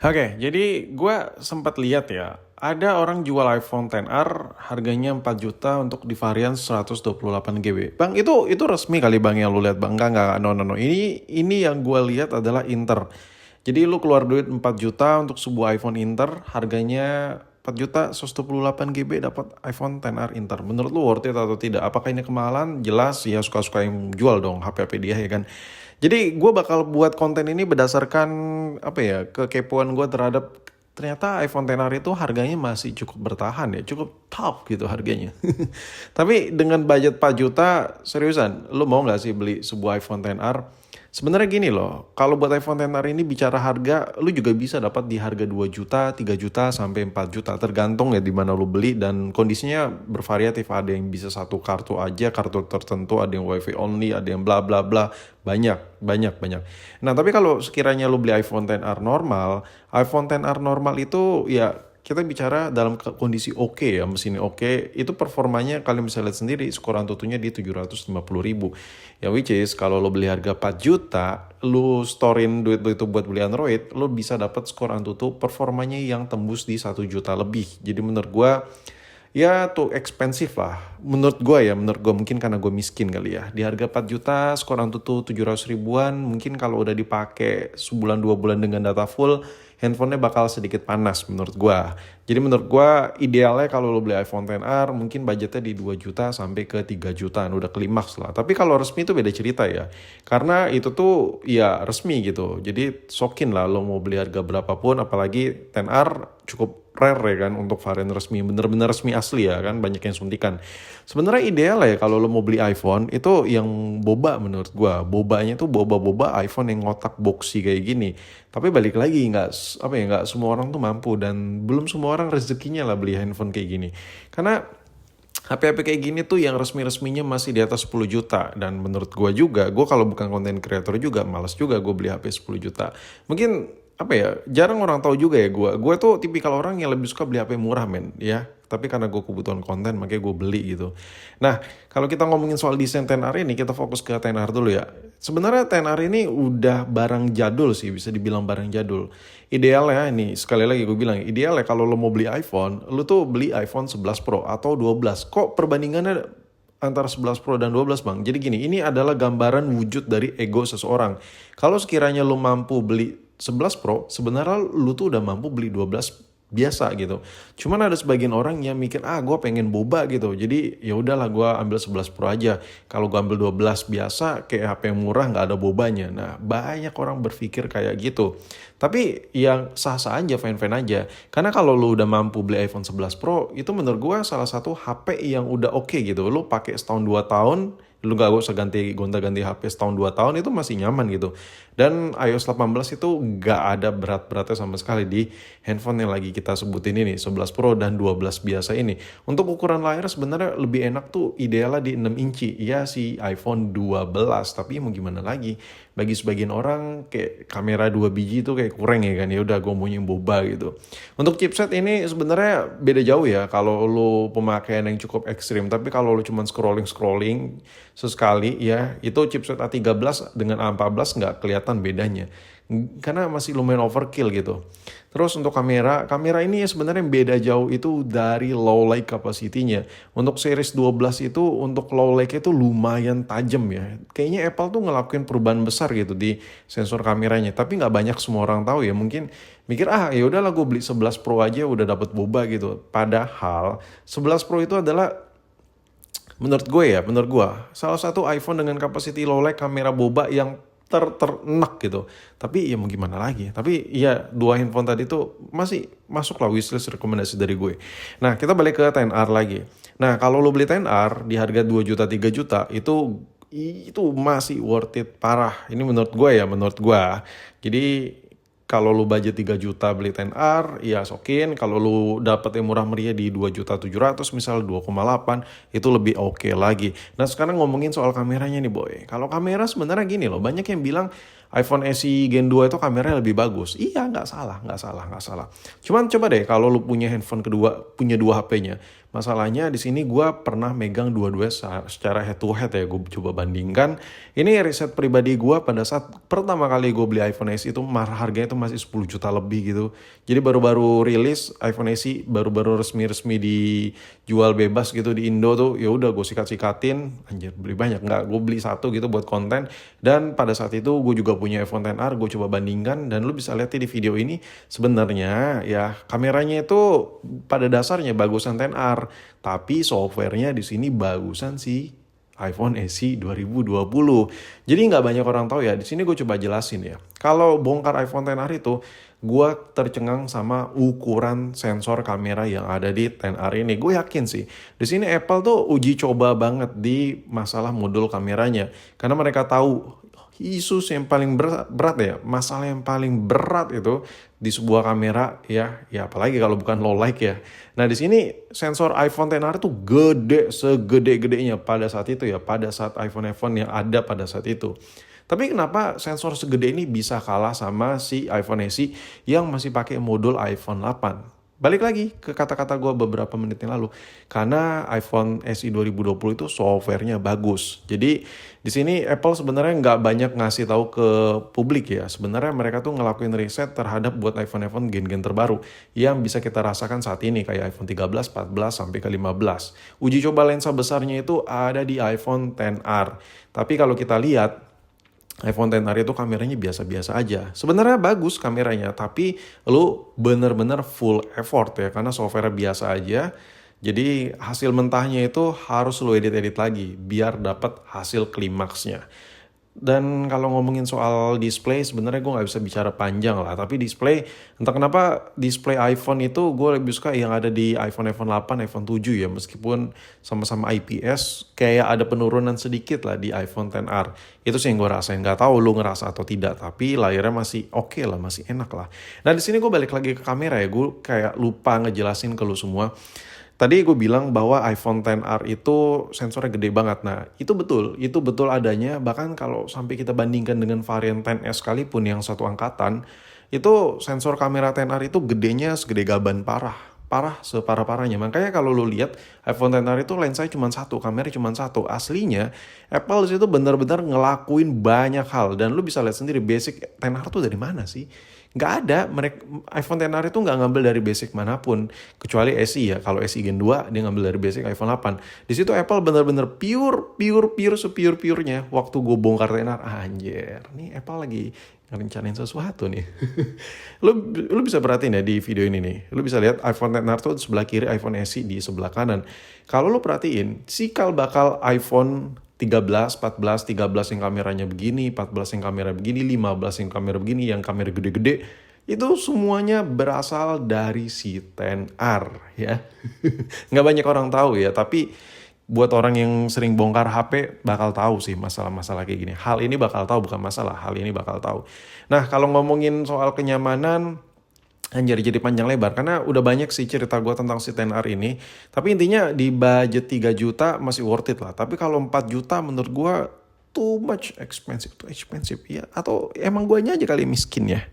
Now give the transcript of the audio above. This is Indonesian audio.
Oke, jadi gue sempat lihat ya, ada orang jual iPhone XR harganya 4 juta untuk di varian 128 GB. Bang, itu resmi kali Bang yang lu lihat Bang? Enggak, no, no, no. Ini yang gue lihat adalah Inter. Jadi lu keluar duit 4 juta untuk sebuah iPhone Inter, harganya 4 juta 128 GB dapat iPhone XR Inter. Menurut lu worth it atau tidak? Apakah ini kemahalan? Jelas ya suka-suka yang jual dong HP-HP dia ya kan. Jadi gue bakal buat konten ini berdasarkan apa ya kekepoan gue terhadap ternyata iPhone XR itu harganya masih cukup bertahan ya, cukup top gitu harganya. Tapi dengan budget 4 juta, seriusan, lu mau nggak sih beli sebuah iPhone XR? Sebenarnya gini loh, kalau buat iPhone XR ini bicara harga, lu juga bisa dapat di harga 2 juta, 3 juta, sampai 4 juta. Tergantung ya di mana lu beli dan kondisinya bervariatif. Ada yang bisa satu kartu aja, kartu tertentu, ada yang WiFi only, ada yang bla bla bla. Banyak, banyak, banyak. Nah, tapi kalau sekiranya lu beli iPhone XR normal, iPhone XR normal itu ya kita bicara dalam kondisi oke ya, mesinnya oke, itu performanya kalian bisa lihat sendiri, skor Antutunya di 750.000. Ya which is kalau lo beli harga 4 juta, lo storein duit lo itu buat beli Android, lo bisa dapat skor Antutu performanya yang tembus di 1 juta lebih. Jadi menurut gua ya tuh expensive lah. Menurut gua mungkin karena gue miskin kali ya. Di harga 4 juta, skor Antutu 700 ribuan, mungkin kalau udah dipakai sebulan 2 bulan dengan data full, handphonenya bakal sedikit panas menurut gua. Jadi menurut gua idealnya kalau lo beli iPhone XR mungkin budgetnya di 2 juta sampai ke 3 jutaan, udah klimaks lah. Tapi kalau resmi itu beda cerita ya. Karena itu tuh ya resmi gitu. Jadi sokin lah lo mau beli harga berapapun, apalagi XR cukup rare ya kan untuk varian resmi, bener-bener resmi asli ya kan, banyak yang suntikan. Sebenarnya ideal ya kalau lo mau beli iPhone itu yang boba menurut gua. Bobanya tuh boba-boba iPhone yang ngotak boxy kayak gini. Tapi balik lagi nggak semua orang tuh mampu dan belum semua orang rezekinya lah beli handphone kayak gini. Karena HP-HP kayak gini tuh yang resmi-resminya masih di atas 10 juta. Dan menurut gue kalau bukan konten kreator juga, malas juga gue beli HP 10 juta. Mungkin apa ya, jarang orang tahu juga ya gue tuh tipikal orang yang lebih suka beli HP murah men ya, tapi karena gue kebutuhan konten makanya gue beli gitu. Nah, kalau kita ngomongin soal desain 10R ini, kita fokus ke 10R dulu ya. Sebenarnya 10R ini udah barang jadul sih, bisa dibilang barang jadul. Idealnya ini, sekali lagi gue bilang, idealnya kalau lo mau beli iPhone, lo tuh beli iPhone 11 Pro atau 12. Kok perbandingannya antara 11 Pro dan 12 bang? Jadi gini, ini adalah gambaran wujud dari ego seseorang. Kalau sekiranya lo mampu beli 11 Pro, sebenarnya lu tuh udah mampu beli 12 biasa gitu. Cuman ada sebagian orang yang mikir, gue pengen boba gitu. Jadi ya udahlah gue ambil 11 Pro aja. Kalau gue ambil 12 biasa kayak HP yang murah nggak ada bobanya. Nah, banyak orang berpikir kayak gitu. Tapi yang sah-sah aja, fine-fine aja. Karena kalau lu udah mampu beli iPhone 11 Pro, itu menurut gue salah satu HP yang udah oke gitu. Lu pakai setahun 2 tahun, lu gak usah gonta-ganti HP setahun 2 tahun, itu masih nyaman gitu. Dan iOS 18 itu gak ada berat-beratnya sama sekali di handphone yang lagi kita sebutin ini, 11 Pro dan 12 biasa ini. Untuk ukuran layar sebenarnya lebih enak tuh idealnya di 6 inci. Ya si iPhone 12, tapi mau gimana lagi. Bagi sebagian orang kayak kamera 2 biji itu kayak kurang ya kan. Ya udah gue mau yang boba gitu. Untuk chipset ini sebenarnya beda jauh ya kalau lu pemakaian yang cukup ekstrim. Tapi kalau lu cuma scrolling sesekali ya, itu chipset A13 dengan A14 nggak kelihatan bedanya. Karena masih lumayan overkill gitu. Terus untuk kamera ini sebenarnya yang beda jauh itu dari low light capacity-nya. Untuk series 12 itu untuk low light itu lumayan tajam ya. Kayaknya Apple tuh ngelakuin perubahan besar gitu di sensor kameranya. Tapi nggak banyak semua orang tahu ya. Mungkin mikir ya udahlah gue beli 11 Pro aja udah dapat boba gitu. Padahal 11 Pro itu adalah menurut gue salah satu iPhone dengan kapasiti low light kamera boba yang ternak gitu. Tapi ya mau gimana lagi. Tapi ya dua handphone tadi tuh masih masuk lah wishlist rekomendasi dari gue. Nah, kita balik ke 10R lagi. Nah, kalau lo beli 10R di harga 2 juta 3 juta itu masih worth it parah. Ini menurut gue. Jadi kalau lu budget 3 juta beli 10R, ya sokin. Kalau lu dapet yang murah meriah di 2 juta 700 misal 2,8, itu lebih oke lagi. Nah sekarang ngomongin soal kameranya nih boy. Kalau kamera sebenarnya gini loh, banyak yang bilang iPhone SE Gen 2 itu kameranya lebih bagus. Iya, nggak salah. Cuman coba deh kalau lu punya handphone kedua, punya dua HP-nya. Masalahnya di sini gue pernah megang dua-dua secara head to head ya, gue coba bandingkan. Ini riset pribadi gue pada saat pertama kali gue beli iPhone SE itu harganya itu masih 10 juta lebih gitu. Jadi baru-baru rilis iPhone SE, baru-baru resmi-resmi dijual bebas gitu di Indo tuh. Ya udah gue sikat-sikatin, anjir beli banyak nggak? Gue beli satu gitu buat konten. Dan pada saat itu gue juga punya iPhone XR, gue coba bandingkan dan lu bisa lihat di video ini sebenarnya ya kameranya itu pada dasarnya bagusan XR, tapi softwarenya di sini bagusan si iPhone SE 2020. Jadi nggak banyak orang tahu ya. Di sini gue coba jelasin ya. Kalau bongkar iPhone XR itu, gue tercengang sama ukuran sensor kamera yang ada di XR ini. Gue yakin sih, di sini Apple tuh uji coba banget di masalah modul kameranya. Karena mereka tahu isu yang paling berat ya, masalah yang paling berat itu di sebuah kamera ya apalagi kalau bukan low light ya. Nah di sini sensor iPhone XR itu gede segede-gedenya pada saat itu ya, pada saat iPhone yang ada pada saat itu. Tapi kenapa sensor segede ini bisa kalah sama si iPhone SE yang masih pakai modul iPhone 8? Balik lagi ke kata-kata gue beberapa menit yang lalu. Karena iPhone SE 2020 itu softwarenya bagus. Jadi di sini Apple sebenarnya nggak banyak ngasih tahu ke publik ya. Sebenarnya mereka tuh ngelakuin riset terhadap buat iPhone gen-gen terbaru yang bisa kita rasakan saat ini kayak iPhone 13, 14 sampai ke 15. Uji coba lensa besarnya itu ada di iPhone XR. Tapi kalau kita lihat iPhone XR itu kameranya biasa-biasa aja. Sebenarnya bagus kameranya, tapi lu bener-bener full effort ya, karena software biasa aja. Jadi hasil mentahnya itu harus lu edit-edit lagi, biar dapat hasil klimaksnya. Dan kalau ngomongin soal display, sebenarnya gue nggak bisa bicara panjang lah. Tapi display, entah kenapa display iPhone itu gue lebih suka yang ada di iPhone 8, iPhone 7 ya. Meskipun sama-sama IPS, kayak ada penurunan sedikit lah di iPhone XR. Itu sih yang gue rasain. Nggak tahu lu ngerasa atau tidak, tapi layarnya masih oke lah, masih enak lah. Nah di sini gue balik lagi ke kamera ya. Gue kayak lupa ngejelasin ke lu semua. Tadi gue bilang bahwa iPhone XR itu sensornya gede banget. Nah, itu betul adanya. Bahkan kalau sampai kita bandingkan dengan varian XS sekalipun yang satu angkatan, itu sensor kamera XR itu gedenya segede gaban parah separah-parahnya. Makanya kalau lu lihat iPhone XR itu lensanya cuma satu, kameranya cuma satu. Aslinya Apple itu benar-benar ngelakuin banyak hal dan lu bisa lihat sendiri basic XR tuh dari mana sih? Nggak ada, iPhone XR itu nggak ngambil dari basic manapun kecuali SE ya. Kalau SE Gen 2 dia ngambil dari basic iPhone 8. Di situ Apple benar-benar pure sepure-purenya. Waktu gue bongkar XR, anjir, nih Apple lagi ngerencanain sesuatu nih. lu bisa perhatiin ya di video ini nih. Lu bisa lihat iPhone XR tuh di sebelah kiri, iPhone SE di sebelah kanan. Kalau lu perhatiin, cikal bakal iPhone 13, 14, 13 yang kameranya begini, 14 yang kamera begini, 15 yang kamera begini, yang kamera gede-gede, itu semuanya berasal dari si XR ya. Nggak banyak orang tahu ya, tapi buat orang yang sering bongkar HP bakal tahu sih masalah-masalah kayak gini. Hal ini bakal tahu, bukan masalah, hal ini bakal tahu. Nah, kalau ngomongin soal kenyamanan, anjir jadi panjang lebar karena udah banyak sih cerita gue tentang si XR ini. Tapi intinya di budget 3 juta masih worth it lah. Tapi kalau 4 juta menurut gue too much expensive ya. Atau emang guanya aja kali miskin ya.